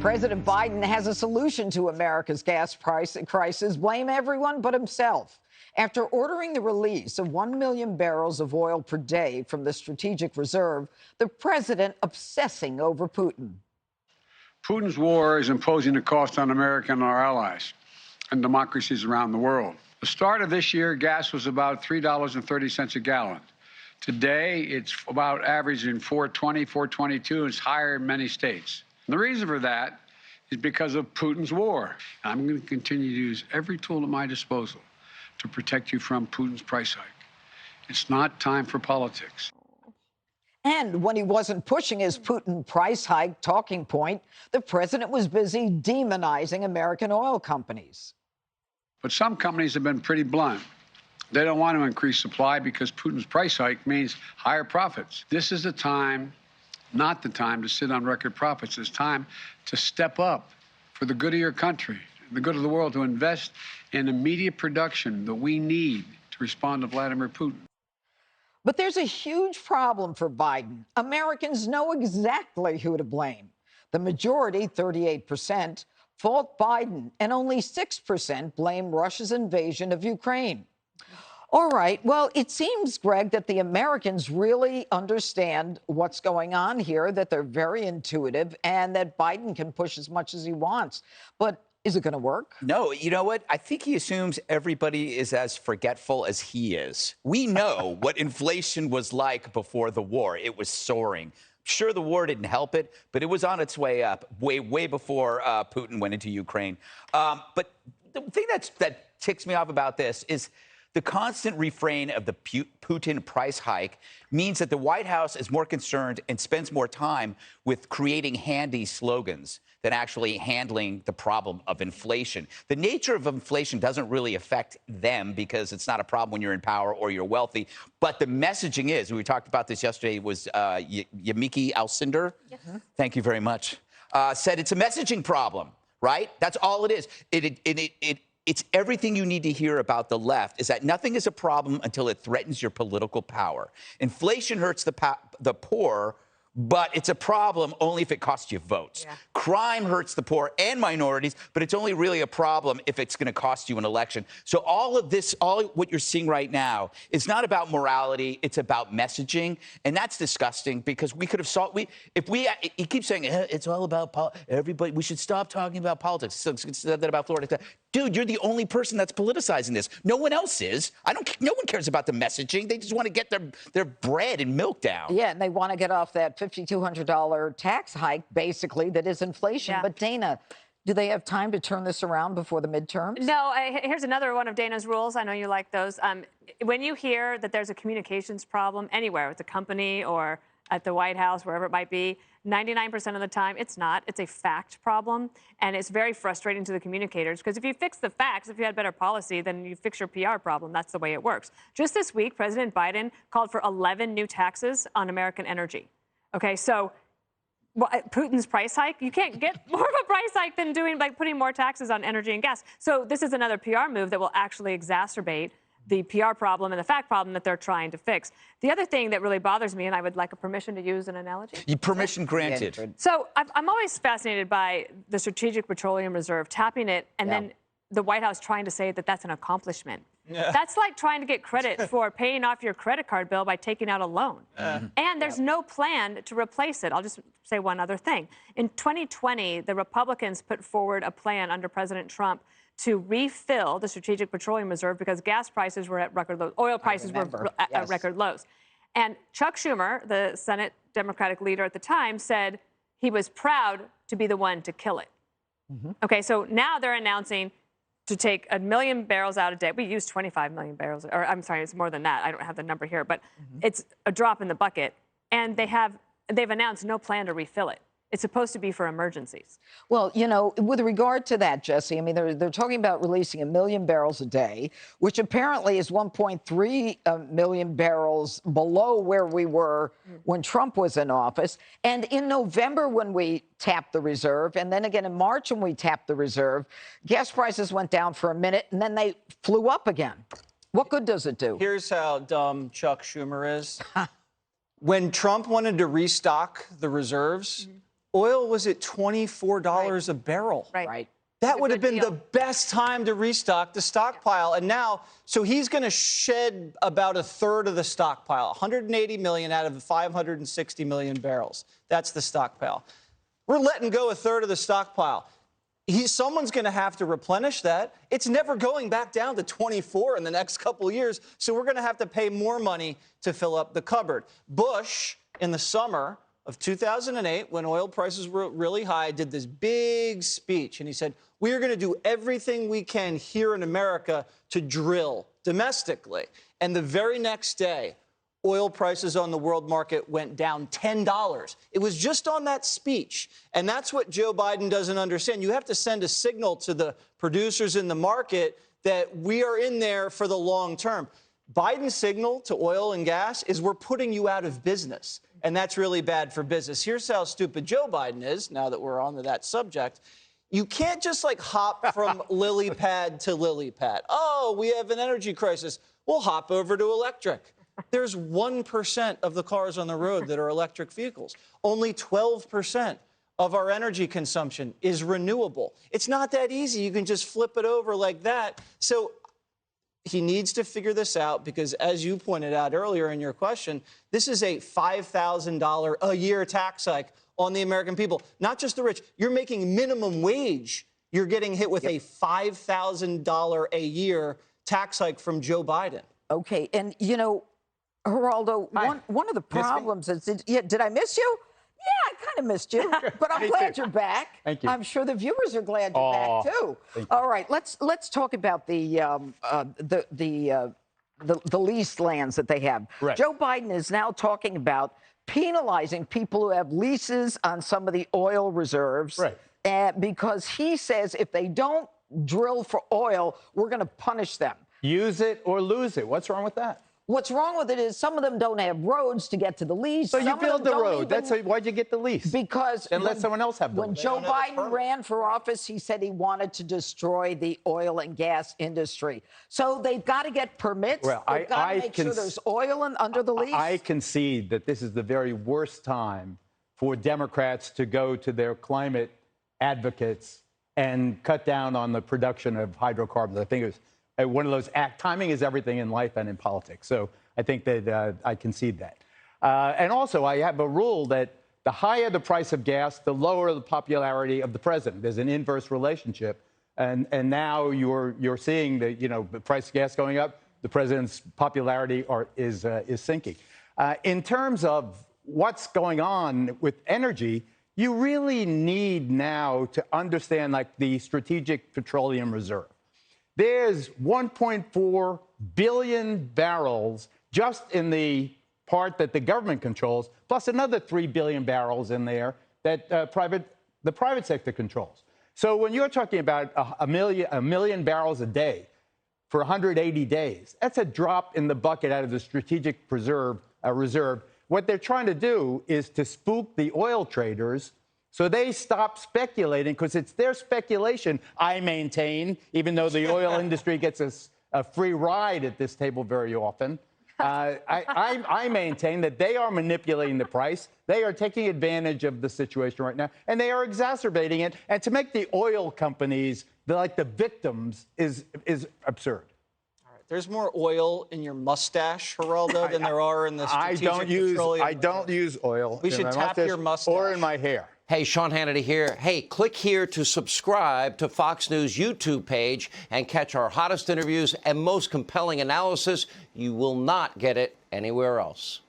President Biden has a solution to America's gas price crisis. Blame everyone but himself. After ordering the release of 1 million barrels of oil per day from the strategic reserve, the president obsessing over Putin. Putin's war is imposing a cost on America and our allies and democracies around the world. The start of this year, gas was about $3.30 a gallon. Today, it's about averaging $4.20, $4.22. It's higher in many states. And the reason for that is because of Putin's war. I'm going to continue to use every tool at my disposal to protect you from Putin's price hike. It's not time for politics. And when he wasn't pushing his Putin price hike talking point, the president was busy demonizing American oil companies. But some companies have been pretty blunt. They don't want to increase supply because Putin's price hike means higher profits. This is the time, not the time to sit on record profits. It's time to step up for the good of your country, the good of the world, to invest in immediate production that we need to respond to Vladimir Putin. But there's a huge problem for Biden. Americans know exactly who to blame. The majority, 38%, fault Biden, and only 6% blame Russia's invasion of Ukraine. All right, well, it seems, Greg, that the Americans really understand what's going on here, that they're very intuitive, and that Biden can push as much as he wants. But is it going to work? No, you know what? I think he assumes everybody is as forgetful as he is. We know what inflation was like before the war. It was soaring. Sure, the war didn't help it, but it was on its way up, way before Putin went into Ukraine. But the thing that ticks me off about this is the constant refrain of the Putin price hike means that the White House is more concerned and spends more time with creating handy slogans than actually handling the problem of inflation. The nature of inflation doesn't really affect them because it's not a problem when you're in power or you're wealthy. But the messaging is, and we talked about this yesterday, was Yamiki Alcindor. Yes. Thank you very much. Said it's a messaging problem, right? That's all it is. It's everything you need to hear about the left, is that nothing is a problem until it threatens your political power. Inflation hurts the poor, but it's a problem only if it costs you votes. Yeah. Crime hurts the poor and minorities, but it's only really a problem if it's going to cost you an election. So all of this, all what you're seeing right now, is not about morality, it's about messaging. And that's disgusting because we could have solved, he keeps saying, it's all about everybody, we should stop talking about politics. So said that about Florida. Dude, you're the only person that's politicizing this. No one else is. No one cares about the messaging. They just want to get their bread and milk down. Yeah, and they want to get off that $5,200 tax hike, basically, that is inflation. Yeah. But Dana, do they have time to turn this around before the midterms? No, here's another one of Dana's rules. I know you like those. When you hear that there's a communications problem anywhere with the company or at the White House, wherever it might be, 99% of the time, it's not. It's a fact problem, and it's very frustrating to the communicators because if you fix the facts, if you had better policy, then you fix your PR problem. That's the way it works. Just this week, President Biden called for 11 new taxes on American energy. Okay, so Putin's price hike, you can't get more of a price hike than putting more taxes on energy and gas. So this is another PR move that will actually exacerbate the PR problem and the fact problem that they're trying to fix. The other thing that really bothers me, and I would like a permission to use an analogy. Permission granted. So I'm always fascinated by the Strategic Petroleum Reserve, tapping it, and then the White House trying to say that that's an accomplishment. Yeah. That's like trying to get credit for paying off your credit card bill by taking out a loan. And there's no plan to replace it. I'll just say one other thing. In 2020, the Republicans put forward a plan under President Trump to refill the Strategic Petroleum Reserve because gas prices were at record lows. Oil prices were at record lows. And Chuck Schumer, the Senate Democratic leader at the time, said he was proud to be the one to kill it. Okay, so now they're announcing to take 1 million barrels out a day. We use 25 million barrels, or I'm sorry, it's more than that. I don't have the number here, but it's a drop in the bucket. And they've announced no plan to refill it. It's supposed to be for emergencies. Well, you know, with regard to that, Jesse, I mean, they're talking about releasing 1 million barrels a day, which apparently is 1.3 million barrels below where we were when Trump was in office. And in November, when we tapped the reserve, and then again in March when we tapped the reserve, gas prices went down for a minute, and then they flew up again. What good does it do? Here's how dumb Chuck Schumer is. When Trump wanted to restock the reserves, oil was at $24 a barrel. Right. That would have been deal. the best time to restock the stockpile. And now, so he's going to shed about a third of the stockpile, 180 million out of 560 million barrels. That's the stockpile. We're letting go a third of the stockpile. Someone's going to have to replenish that. It's never going back down to 24 in the next couple of years. So we're going to have to pay more money to fill up the cupboard. Bush, in the summer of 2008, when oil prices were really high, did this big speech. And he said, we are going to do everything we can here in America to drill domestically. And the very next day, oil prices on the world market went down $10. It was just on that speech. And that's what Joe Biden doesn't understand. You have to send a signal to the producers in the market that we are in there for the long term. Biden's signal to oil and gas is we're putting you out of business. And that's really bad for business. Here's how stupid Joe Biden is, now that we're on to that subject. You can't just like hop from lily pad to lily pad. Oh, we have an energy crisis. We'll hop over to electric. There's 1% of the cars on the road that are electric vehicles. Only 12% of our energy consumption is renewable. It's not that easy. You can just flip it over like that. So he needs to figure this out because, as you pointed out earlier in your question, this is a $5,000 a year tax hike on the American people, not just the rich. You're making minimum wage. You're getting hit with a $5,000 a year tax hike from Joe Biden. Okay, and you know, Geraldo, one of the problems is, did I miss you? Yeah, I kind of missed you, but I'm glad you're back. Thank you. I'm sure the viewers are glad you're back too. All right, let's talk about the leased lands that they have. Right. Joe Biden is now talking about penalizing people who have leases on some of the oil reserves, right? Because he says if they don't drill for oil, we're going to punish them. Use it or lose it. What's wrong with that? What's wrong with it is some of them don't have roads to get to the lease. So you build the road. Why'd you get the lease? Because then let someone else have the lease. When Joe Biden ran for office, he said he wanted to destroy the oil and gas industry. So they've got to get permits. Well, they've got to make sure there's oil under the lease. I concede that this is the very worst time for Democrats to go to their climate advocates and cut down on the production of hydrocarbons. I think it was one of those timing is everything in life and in politics. So I think that I concede that. And also, I have a rule that the higher the price of gas, the lower the popularity of the president. There's an inverse relationship. And now you're seeing the price of gas going up, the president's popularity is sinking. In terms of what's going on with energy, you really need now to understand like the Strategic Petroleum Reserve. There's 1.4 billion barrels just in the part that the government controls, plus another 3 billion barrels in there that the private sector controls. So when you're talking about a million barrels a day for 180 days, that's a drop in the bucket out of the Strategic Reserve. What they're trying to do is to spook the oil traders so they stop speculating, because it's their speculation, I maintain, even though the oil industry gets a free ride at this table very often. I maintain that they are manipulating the price. They are taking advantage of the situation right now, and they are exacerbating it. And to make the oil companies like the victims is absurd. There's more oil in your mustache, Geraldo, than there are in the Strategic Petroleum. I don't use oil. We should tap your mustache. Or in my hair. Hey, Sean Hannity here. Hey, click here to subscribe to Fox News YouTube page and catch our hottest interviews and most compelling analysis. You will not get it anywhere else.